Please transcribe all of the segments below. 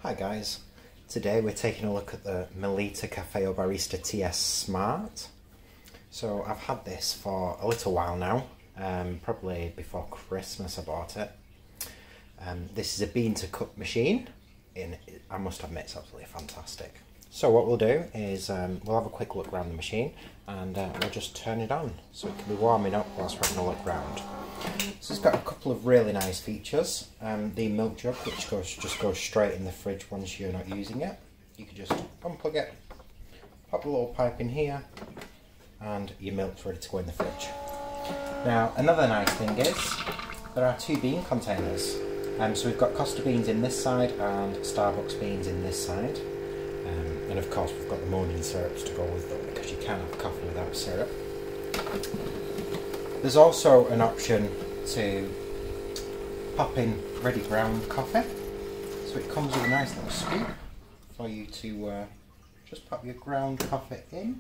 Hi guys, today we're taking a look at the Melitta Barista TS Smart. So I've had this for a little while now, probably before Christmas I bought it. This is a bean to cup machine, and I must admit it's absolutely fantastic. So what we'll do is we'll have a quick look around the machine and we'll just turn it on so it can be warming up whilst we're having a look round. So it's got a couple of really nice features. The milk jug, which just goes straight in the fridge once you're not using it. You can just unplug it, pop the little pipe in here, and your milk's ready to go in the fridge. Now another nice thing is there are two bean containers. So we've got Costa beans in this side and Starbucks beans in this side. And of course we've got the Monin syrups to go with them because you can't have coffee without syrup. There's also an option to pop in ready ground coffee. So it comes with a nice little scoop for you to just pop your ground coffee in.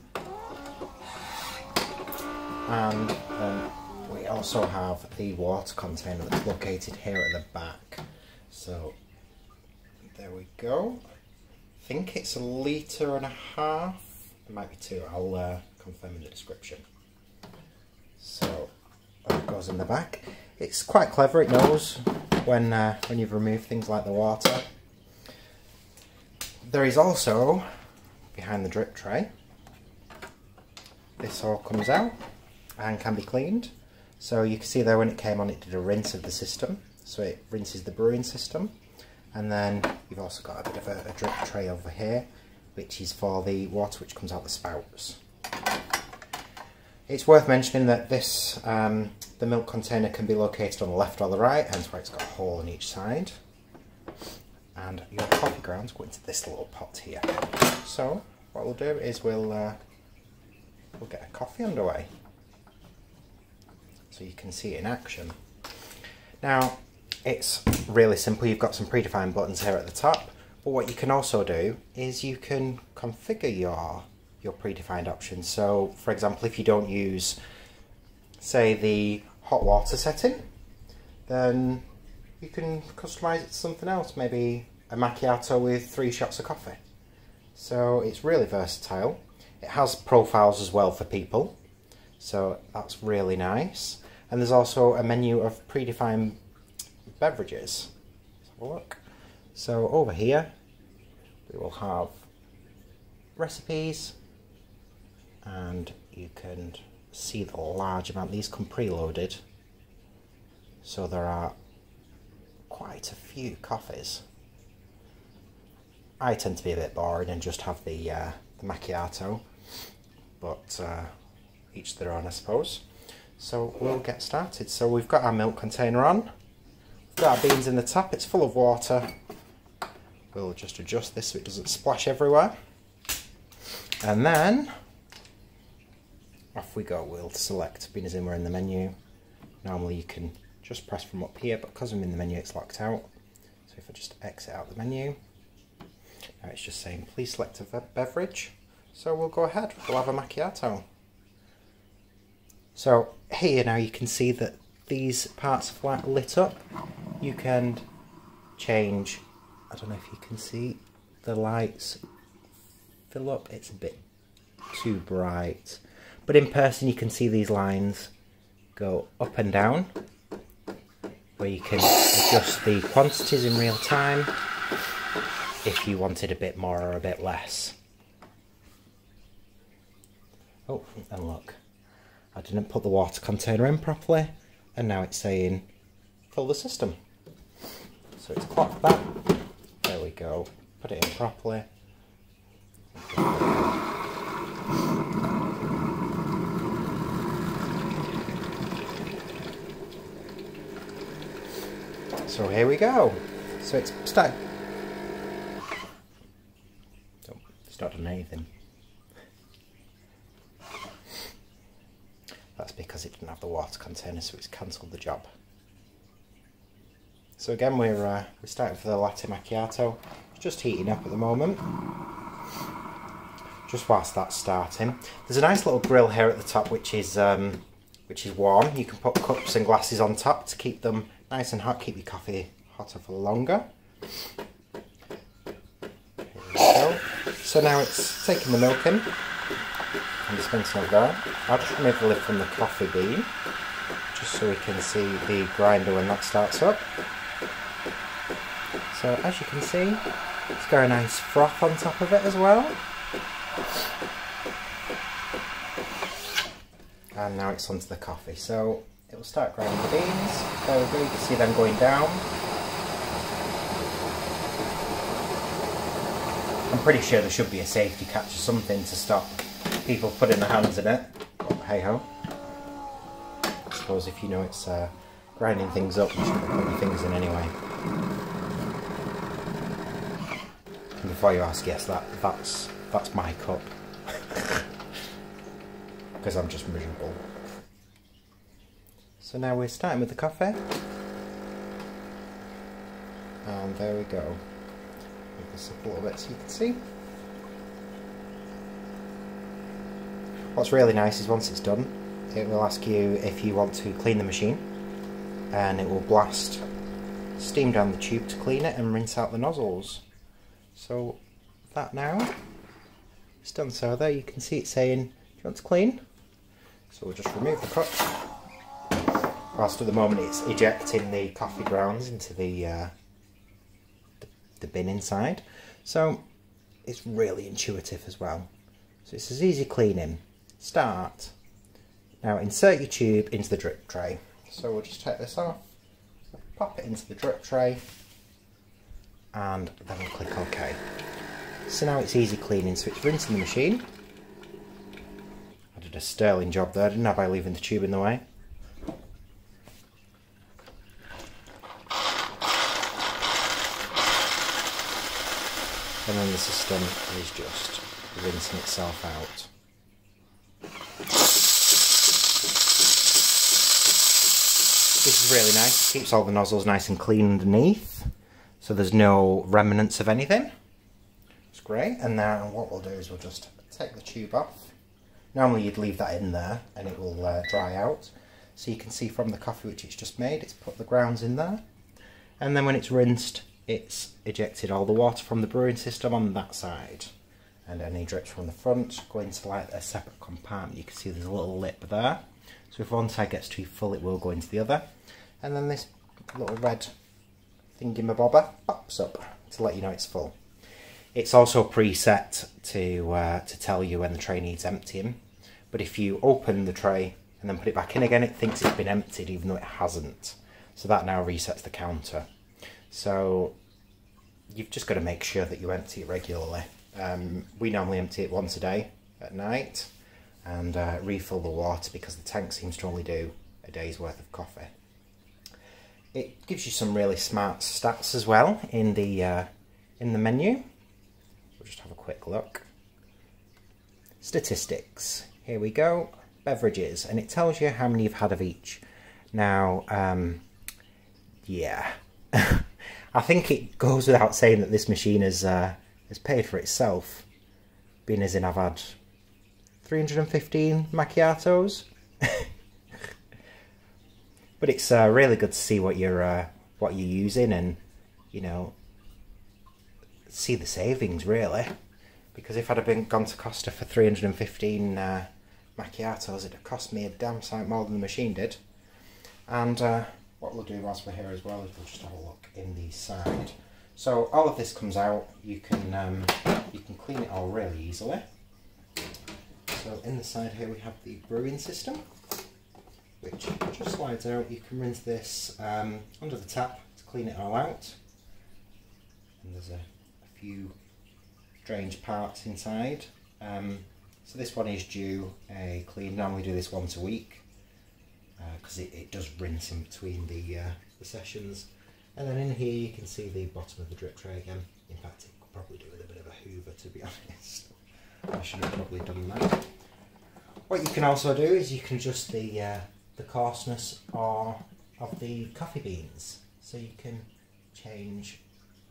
And we also have the water container that's located here at the back. So there we go. I think it's 1.5 litres. It might be 2. I'll confirm in the description. So that goes in the back. It's quite clever. It knows when you've removed things like the water. There is also behind the drip tray. This all comes out and can be cleaned. So you can see there when it came on, it did a rinse of the system. So it rinses the brewing system. And then you've also got a bit of a drip tray over here, which is for the water which comes out the spouts. It's worth mentioning that this, the milk container can be located on the left or the right, hence why it's got a hole on each side. And your coffee grounds go into this little pot here. So what we'll do is we'll get a coffee underway, so you can see it in action. Now it's really simple. You've got some predefined buttons here at the top, but what you can also do is you can configure your predefined options. So for example, if you don't use, say, the hot water setting, then you can customize it to something else, maybe a macchiato with 3 shots of coffee. So it's really versatile. It has profiles as well for people, so that's really nice. And there's also a menu of predefined beverages. Let's have a look. So over here we will have recipes, and you can see the large amount. These come preloaded, so there are quite a few coffees. I tend to be a bit boring and just have the macchiato, but each their own, I suppose. So we'll get started. So we've got our milk container on, we've got our beans in the top, it's full of water. We'll just adjust this so it doesn't splash everywhere. And then off we go. We'll select, being as in we're in the menu. Normally you can just press from up here, but because I'm in the menu it's locked out. So if I just exit out the menu, now it's just saying please select a beverage. So we'll go ahead, we'll have a macchiato. So here now you can see that these parts are lit up. You can change, I don't know if you can see the lights fill up, it's a bit too bright, but in person you can see these lines go up and down, where you can adjust the quantities in real time if you wanted a bit more or a bit less. Oh, and look, I didn't put the water container in properly, and now it's saying fill the system. So it's clocked that. There we go. Put it in properly. So here we go. So it's started. So it's not done anything. That's because it didn't have the water container, so it's cancelled the job. So again, we're starting for the latte macchiato. It's just heating up at the moment. Just whilst that's starting, there's a nice little grill here at the top, which is warm. You can put cups and glasses on top to keep them nice and hot, keep your coffee hotter for longer. So now it's taking the milk in and dispensing over there. I'll just remove the lid from the coffee bean, just so we can see the grinder when that starts up. So as you can see, it's got a nice froth on top of it as well. And now it's onto the coffee. So it will start grinding the beans. There we go, you can see them going down. I'm pretty sure there should be a safety catch or something to stop people putting their hands in it. But hey ho. I suppose if you know it's grinding things up, you shouldn't put your fingers in anyway. And before you ask, yes, that's my cup. Because I'm just miserable. So now we're starting with the coffee. And there we go. Move this up a little bit so you can see. What's really nice is once it's done, it will ask you if you want to clean the machine, and it will blast steam down the tube to clean it and rinse out the nozzles. So that now is done. So there you can see it saying, do you want to clean? So we'll just remove the cup. Whilst at the moment it's ejecting the coffee grounds into the bin inside. So it's really intuitive as well. So it's as easy cleaning. Start. Now insert your tube into the drip tray. So we'll just take this off, pop it into the drip tray, and then we'll click OK. So now it's easy cleaning, so it's rinsing the machine. I did a sterling job there, didn't I, by leaving the tube in the way. And then the system is just rinsing itself out. This is really nice, it keeps all the nozzles nice and clean underneath, so there's no remnants of anything. It's great. And now what we'll do is we'll just take the tube off. Normally you'd leave that in there and it will dry out. So you can see from the coffee which it's just made, it's put the grounds in there. And then when it's rinsed, it's ejected all the water from the brewing system on that side. And any drips from the front go into like a separate compartment. You can see there's a little lip there. So if one side gets too full, it will go into the other. And then this little red thingamabobber pops up to let you know it's full. It's also preset to tell you when the tray needs emptying. But if you open the tray and then put it back in again, it thinks it's been emptied even though it hasn't. So that now resets the counter. So you've just got to make sure that you empty it regularly. We normally empty it once a day at night and refill the water because the tank seems to only do a day's worth of coffee. It gives you some really smart stats as well in the menu. We'll just have a quick look. Statistics. Here we go. Beverages, and it tells you how many you've had of each. Now, yeah, I think it goes without saying that this machine has paid for itself, being as in I've had 315 macchiatos. But it's really good to see what you're using, and you know, see the savings really. Because if I'd have gone to Costa for 315 macchiatos, it'd have cost me a damn sight more than the machine did. And what we'll do whilst we're here as well is we'll just have a look in the side. So all of this comes out. You can clean it all really easily. So in the side here we have the brewing system, which just slides out. You can rinse this under the tap to clean it all out. And there's a few strange parts inside. So this one is due a clean. Normally do this once a week because it does rinse in between the sessions. And then in here you can see the bottom of the drip tray again. In fact, it could probably do with a bit of a hoover, to be honest. I should have probably done that. What you can also do is you can adjust the coarseness of the coffee beans. So you can change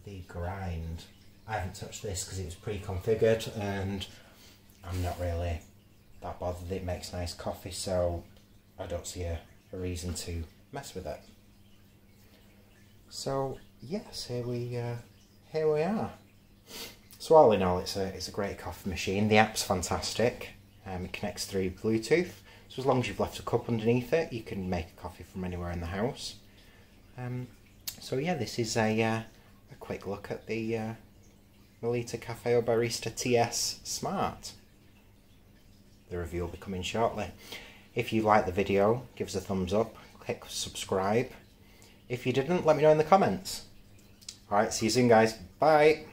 the grind. I haven't touched this because it was pre-configured and I'm not really that bothered. It makes nice coffee, so I don't see a reason to mess with it. So yes, here we are. So all in all, it's a great coffee machine. The app's fantastic. It connects through Bluetooth, so as long as you've left a cup underneath it, you can make a coffee from anywhere in the house. So yeah, this is a quick look at the Melitta Barista TS Smart. The review will be coming shortly. If you liked the video, give us a thumbs up, click subscribe. If you didn't, let me know in the comments. Alright, see you soon guys. Bye!